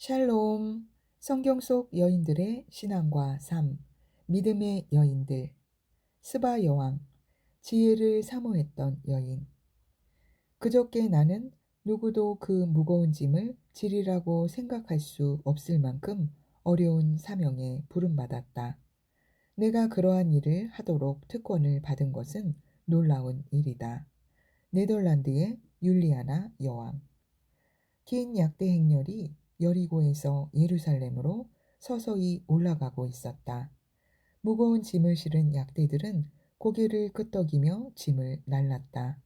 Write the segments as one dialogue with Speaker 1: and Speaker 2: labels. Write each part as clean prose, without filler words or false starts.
Speaker 1: 샬롬. 성경 속 여인들의 신앙과 삶, 믿음의 여인들, 스바 여왕, 지혜를 사모했던 여인. 그저께 나는 누구도 그 무거운 짐을 지리라고 생각할 수 없을 만큼 어려운 사명에 부름받았다. 내가 그러한 일을 하도록 특권을 받은 것은 놀라운 일이다. 네덜란드의 율리아나 여왕. 긴 약대 행렬이 여리고에서 예루살렘으로 서서히 올라가고 있었다. 무거운 짐을 실은 약대들은 고개를 끄덕이며 짐을 날랐다.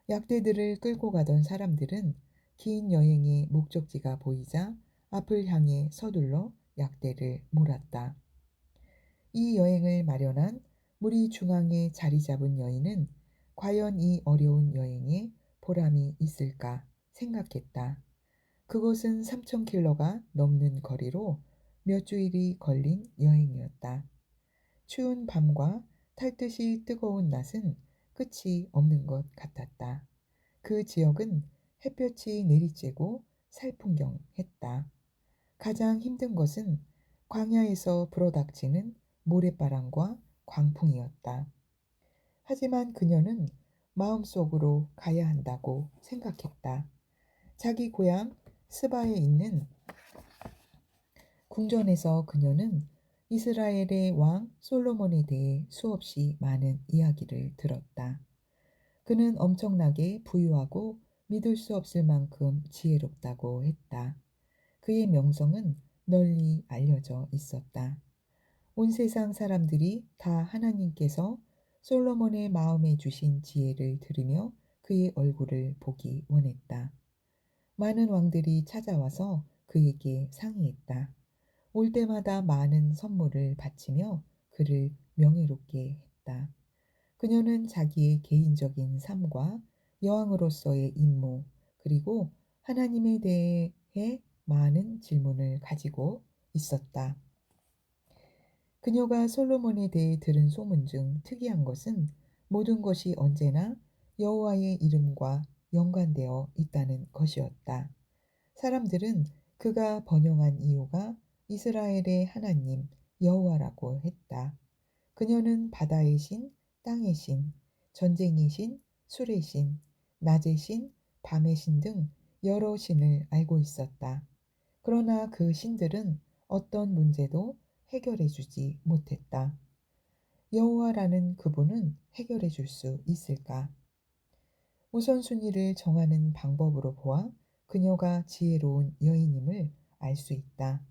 Speaker 1: 약대들을 끌고 가던 사람들은 긴 여행의 목적지가 보이자 앞을 향해 서둘러 약대를 몰았다. 이 여행을 마련한 무리 중앙에 자리 잡은 여인은 과연 이 어려운 여행에 보람이 있을까 생각했다. 그곳은 3,000킬로가 넘는 거리로 몇 주일이 걸린 여행이었다. 추운 밤과 탈듯이 뜨거운 낮은 끝이 없는 것 같았다. 그 지역은 햇볕이 내리쬐고 살풍경했다. 가장 힘든 것은 광야에서 불어닥치는 모래바람과 광풍이었다. 하지만 그녀는 마음속으로 가야 한다고 생각했다. 자기 고향 스바에 있는 궁전에서 그녀는 이스라엘의 왕 솔로몬에 대해 수없이 많은 이야기를 들었다. 그는 엄청나게 부유하고 믿을 수 없을 만큼 지혜롭다고 했다. 그의 명성은 널리 알려져 있었다. 온 세상 사람들이 다 하나님께서 솔로몬의 마음에 주신 지혜를 들으며 그의 얼굴을 보기 원했다. 많은 왕들이 찾아와서 그에게 상의했다. 올 때마다 많은 선물을 바치며 그를 명예롭게 했다. 그녀는 자기의 개인적인 삶과 여왕으로서의 임무, 그리고 하나님에 대해 많은 질문을 가지고 있었다. 그녀가 솔로몬에 대해 들은 소문 중 특이한 것은 모든 것이 언제나 여호와의 이름과 연관되어 있다는 것이었다. 사람들은 그가 번영한 이유가 이스라엘의 하나님 여호와라고 했다. 그녀는 바다의 신, 땅의 신, 전쟁의 신, 술의 신, 낮의 신, 밤의 신 등 여러 신을 알고 있었다. 그러나 그 신들은 어떤 문제도 해결해 주지 못했다. 여호와라는 그분은 해결해 줄 수 있을까? 우선순위를 정하는 방법으로 보아 그녀가 지혜로운 여인임을 알 수 있다.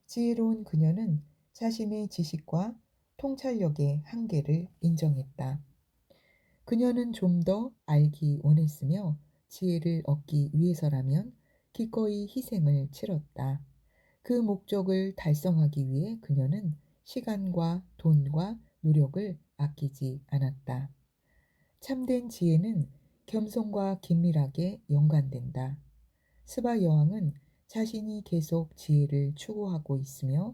Speaker 1: 지혜로운 그녀는 자신의 지식과 통찰력의 한계를 인정했다. 그녀는 좀 더 알기 원했으며 지혜를 얻기 위해서라면 기꺼이 희생을 치렀다. 그 목적을 달성하기 위해 그녀는 시간과 돈과 노력을 아끼지 않았다. 참된 지혜는 겸손과 긴밀하게 연관된다. 스바 여왕은 자신이 계속 지혜를 추구하고 있으며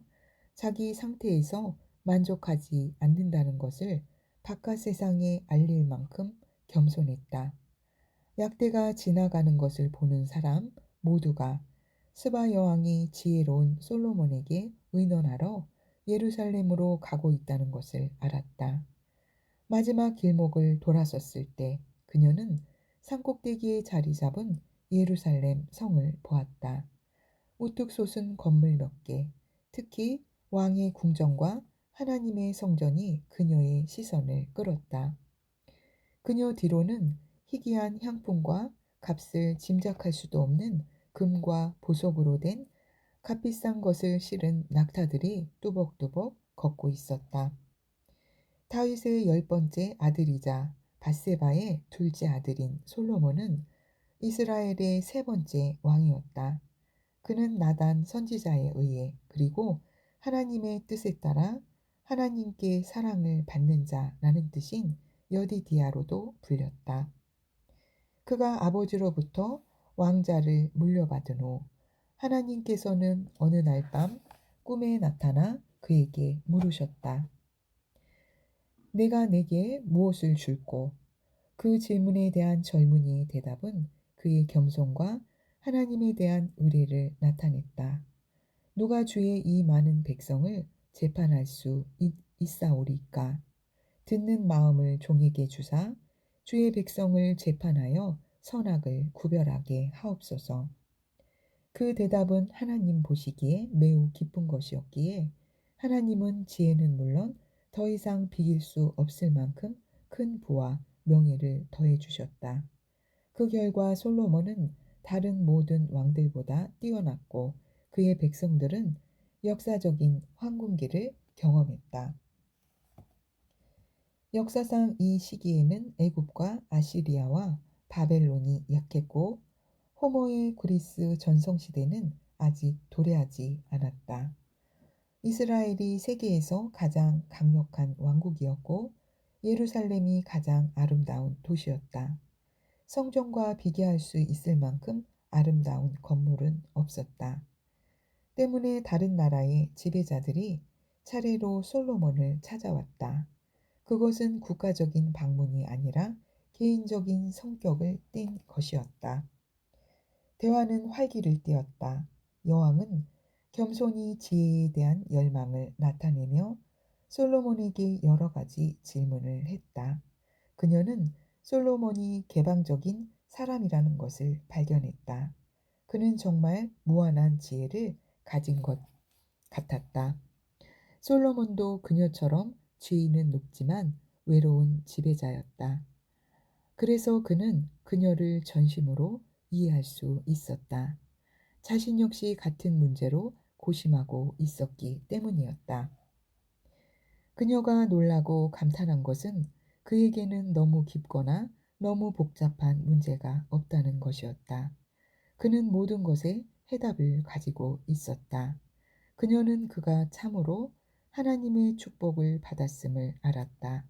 Speaker 1: 자기 상태에서 만족하지 않는다는 것을 바깥 세상에 알릴 만큼 겸손했다. 약대가 지나가는 것을 보는 사람 모두가 스바 여왕이 지혜로운 솔로몬에게 의논하러 예루살렘으로 가고 있다는 것을 알았다. 마지막 길목을 돌아섰을 때 그녀는 산꼭대기에 자리 잡은 예루살렘 성을 보았다. 우뚝 솟은 건물 몇 개, 특히 왕의 궁전과 하나님의 성전이 그녀의 시선을 끌었다. 그녀 뒤로는 희귀한 향품과 값을 짐작할 수도 없는 금과 보석으로 된 값비싼 것을 실은 낙타들이 뚜벅뚜벅 걷고 있었다. 다윗의 10번째 아들이자 밧세바의 둘째 아들인 솔로몬은 이스라엘의 3번째 왕이었다. 그는 나단 선지자에 의해 그리고 하나님의 뜻에 따라 하나님께 사랑을 받는 자라는 뜻인 여디디아로도 불렸다. 그가 아버지로부터 왕자를 물려받은 후 하나님께서는 어느 날 밤 꿈에 나타나 그에게 물으셨다. 내가 내게 무엇을 줄꼬? 그 질문에 대한 젊은이의 대답은 그의 겸손과 하나님에 대한 의례를 나타냈다. 누가 주의 이 많은 백성을 재판할 수 있사오리까? 듣는 마음을 종에게 주사 주의 백성을 재판하여 선악을 구별하게 하옵소서. 그 대답은 하나님 보시기에 매우 기쁜 것이었기에 하나님은 지혜는 물론 더 이상 비길 수 없을 만큼 큰 부와 명예를 더해 주셨다. 그 결과 솔로몬은 다른 모든 왕들보다 뛰어났고 그의 백성들은 역사적인 황궁기를 경험했다. 역사상 이 시기에는 애굽과 아시리아와 바벨론이 약했고 호모의 그리스 전성시대는 아직 도래하지 않았다. 이스라엘이 세계에서 가장 강력한 왕국이었고 예루살렘이 가장 아름다운 도시였다. 성전과 비교할 수 있을 만큼 아름다운 건물은 없었다. 때문에 다른 나라의 지배자들이 차례로 솔로몬을 찾아왔다. 그것은 국가적인 방문이 아니라 개인적인 성격을 띈 것이었다. 대화는 활기를 띠었다. 여왕은 겸손히 지혜에 대한 열망을 나타내며 솔로몬에게 여러 가지 질문을 했다. 그녀는 솔로몬이 개방적인 사람이라는 것을 발견했다. 그는 정말 무한한 지혜를 가진 것 같았다. 솔로몬도 그녀처럼 지위는 높지만 외로운 지배자였다. 그래서 그는 그녀를 전심으로 이해할 수 있었다. 자신 역시 같은 문제로 고심하고 있었기 때문이었다. 그녀가 놀라고 감탄한 것은 그에게는 너무 깊거나 너무 복잡한 문제가 없다는 것이었다. 그는 모든 것에 해답을 가지고 있었다. 그녀는 그가 참으로 하나님의 축복을 받았음을 알았다.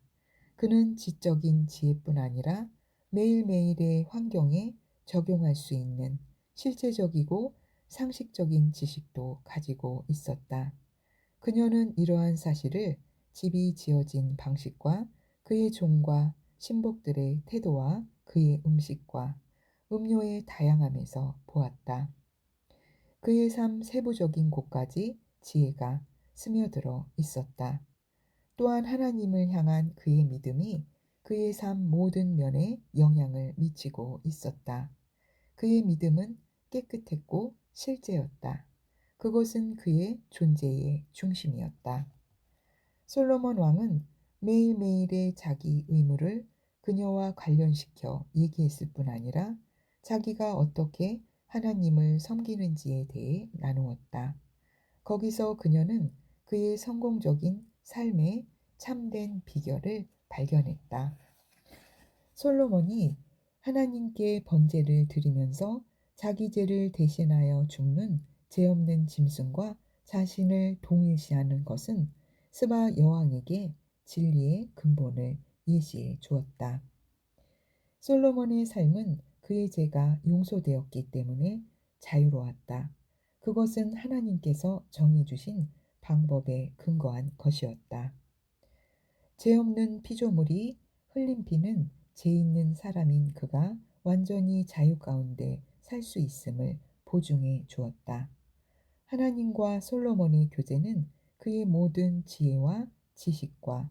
Speaker 1: 그는 지적인 지혜뿐 아니라 매일매일의 환경에 적용할 수 있는 실제적이고 상식적인 지식도 가지고 있었다. 그녀는 이러한 사실을 집이 지어진 방식과 그의 종과 신복들의 태도와 그의 음식과 음료의 다양함에서 보았다. 그의 삶 세부적인 곳까지 지혜가 스며들어 있었다. 또한 하나님을 향한 그의 믿음이 그의 삶 모든 면에 영향을 미치고 있었다. 그의 믿음은 깨끗했고 실제였다. 그것은 그의 존재의 중심이었다. 솔로몬 왕은 매일매일의 자기 의무를 그녀와 관련시켜 얘기했을 뿐 아니라 자기가 어떻게 하나님을 섬기는지에 대해 나누었다. 거기서 그녀는 그의 성공적인 삶의 참된 비결을 발견했다. 솔로몬이 하나님께 번제를 드리면서 자기 죄를 대신하여 죽는 죄 없는 짐승과 자신을 동일시하는 것은 스바 여왕에게 진리의 근본을 예시해 주었다. 솔로몬의 삶은 그의 죄가 용서되었기 때문에 자유로웠다. 그것은 하나님께서 정해주신 방법에 근거한 것이었다. 죄 없는 피조물이 흘린 피는 죄 있는 사람인 그가 완전히 자유 가운데 살 수 있음을 보증해 주었다. 하나님과 솔로몬의 교제는 그의 모든 지혜와 지식과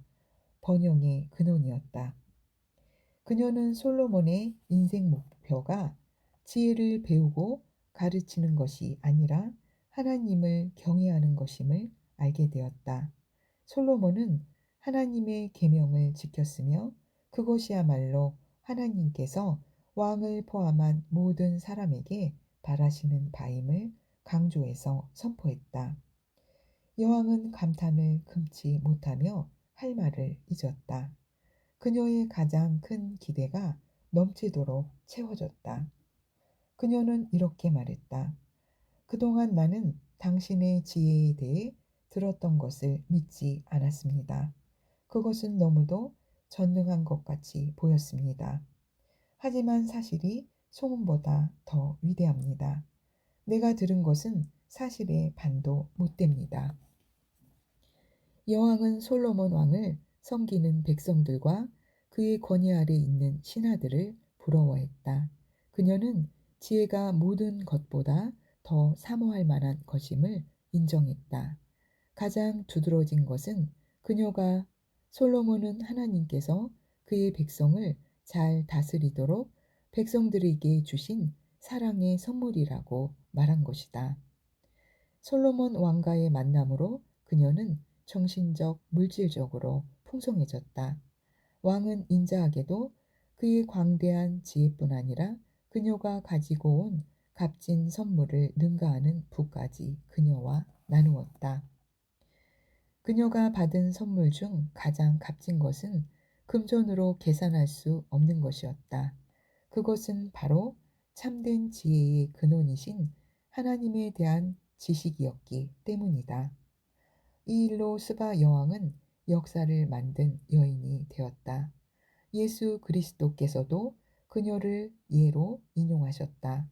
Speaker 1: 번영의 근원이었다. 그녀는 솔로몬의 인생 목표가 지혜를 배우고 가르치는 것이 아니라 하나님을 경외하는 것임을 알게 되었다. 솔로몬은 하나님의 계명을 지켰으며 그것이야말로 하나님께서 왕을 포함한 모든 사람에게 바라시는 바임을 강조해서 선포했다. 여왕은 감탄을 금치 못하며 할 말을 잊었다. 그녀의 가장 큰 기대가 넘치도록 채워졌다. 그녀는 이렇게 말했다. 그동안 나는 당신의 지혜에 대해 들었던 것을 믿지 않았습니다. 그것은 너무도 전능한 것 같이 보였습니다. 하지만 사실이 소문보다 더 위대합니다. 내가 들은 것은 사실의 반도 못 됩니다. 여왕은 솔로몬 왕을 섬기는 백성들과 그의 권위 아래 있는 신하들을 부러워했다. 그녀는 지혜가 모든 것보다 더 사모할 만한 것임을 인정했다. 가장 두드러진 것은 그녀가 솔로몬은 하나님께서 그의 백성을 잘 다스리도록 백성들에게 주신 사랑의 선물이라고 말한 것이다. 솔로몬 왕과의 만남으로 그녀는 정신적, 물질적으로 풍성해졌다. 왕은 인자하게도 그의 광대한 지혜뿐 아니라 그녀가 가지고 온 값진 선물을 능가하는 부까지 그녀와 나누었다. 그녀가 받은 선물 중 가장 값진 것은 금전으로 계산할 수 없는 것이었다. 그것은 바로 참된 지혜의 근원이신 하나님에 대한 지식이었기 때문이다. 이 일로 스바 여왕은 역사를 만든 여인이 되었다. 예수 그리스도께서도 그녀를 예로 인용하셨다.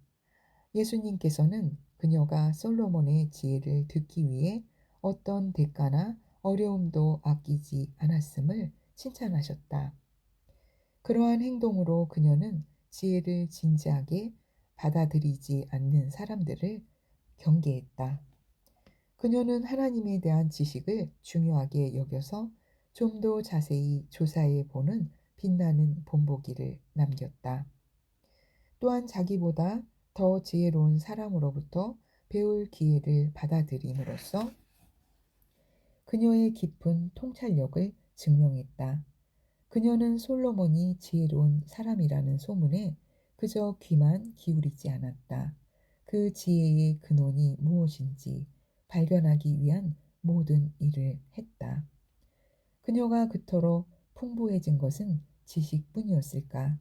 Speaker 1: 예수님께서는 그녀가 솔로몬의 지혜를 듣기 위해 어떤 대가나 어려움도 아끼지 않았음을 칭찬하셨다. 그러한 행동으로 그녀는 지혜를 진지하게 받아들이지 않는 사람들을 경계했다. 그녀는 하나님에 대한 지식을 중요하게 여겨서 좀 더 자세히 조사해 보는 빛나는 본보기를 남겼다. 또한 자기보다 더 지혜로운 사람으로부터 배울 기회를 받아들임으로써 그녀의 깊은 통찰력을 증명했다. 그녀는 솔로몬이 지혜로운 사람이라는 소문에 그저 귀만 기울이지 않았다. 그 지혜의 근원이 무엇인지 발견하기 위한 모든 일을 했다. 그녀가 그토록 풍부해진 것은 지식뿐이었을까?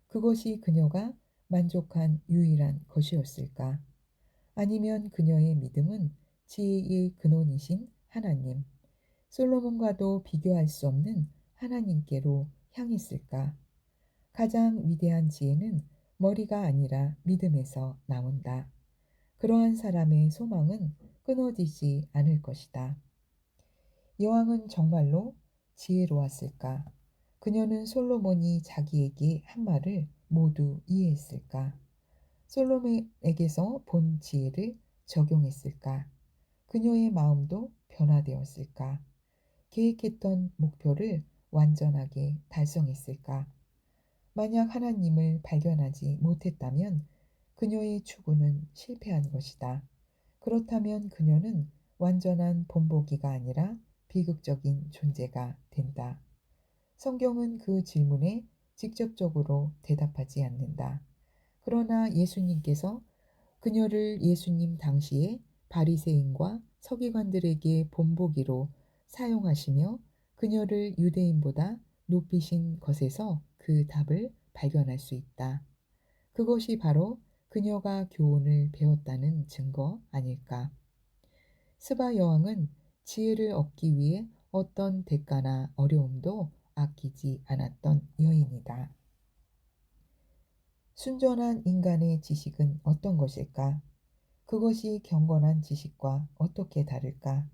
Speaker 1: 그것이 그녀가 만족한 유일한 것이었을까? 아니면 그녀의 믿음은 지혜의 근원이신 하나님, 솔로몬과도 비교할 수 없는 하나님께로 향했을까? 가장 위대한 지혜는 머리가 아니라 믿음에서 나온다. 그러한 사람의 소망은 끊어지지 않을 것이다. 여왕은 정말로 지혜로웠을까? 그녀는 솔로몬이 자기에게 한 말을 모두 이해했을까? 솔로몬에게서 본 지혜를 적용했을까? 그녀의 마음도 변화되었을까? 계획했던 목표를 완전하게 달성했을까? 만약 하나님을 발견하지 못했다면 그녀의 추구는 실패한 것이다. 그렇다면 그녀는 완전한 본보기가 아니라 비극적인 존재가 된다. 성경은 그 질문에 직접적으로 대답하지 않는다. 그러나 예수님께서 그녀를 예수님 당시에 바리새인과 서기관들에게 본보기로 사용하시며 그녀를 유대인보다 높이신 것에서 그 답을 발견할 수 있다. 그것이 바로 그녀가 교훈을 배웠다는 증거 아닐까. 스바 여왕은 지혜를 얻기 위해 어떤 대가나 어려움도 아끼지 않았던 여인이다. 순전한 인간의 지식은 어떤 것일까? 그것이 경건한 지식과 어떻게 다를까?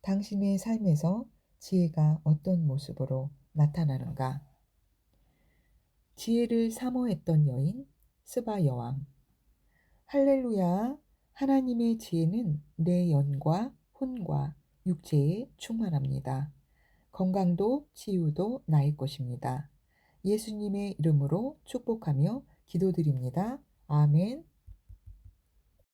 Speaker 1: 당신의 삶에서 지혜가 어떤 모습으로 나타나는가? 지혜를 사모했던 여인, 스바 여왕. 할렐루야! 하나님의 지혜는 내 영과 혼과 육체에 충만합니다. 건강도 치유도 나의 것입니다. 예수님의 이름으로 축복하며 기도드립니다. 아멘.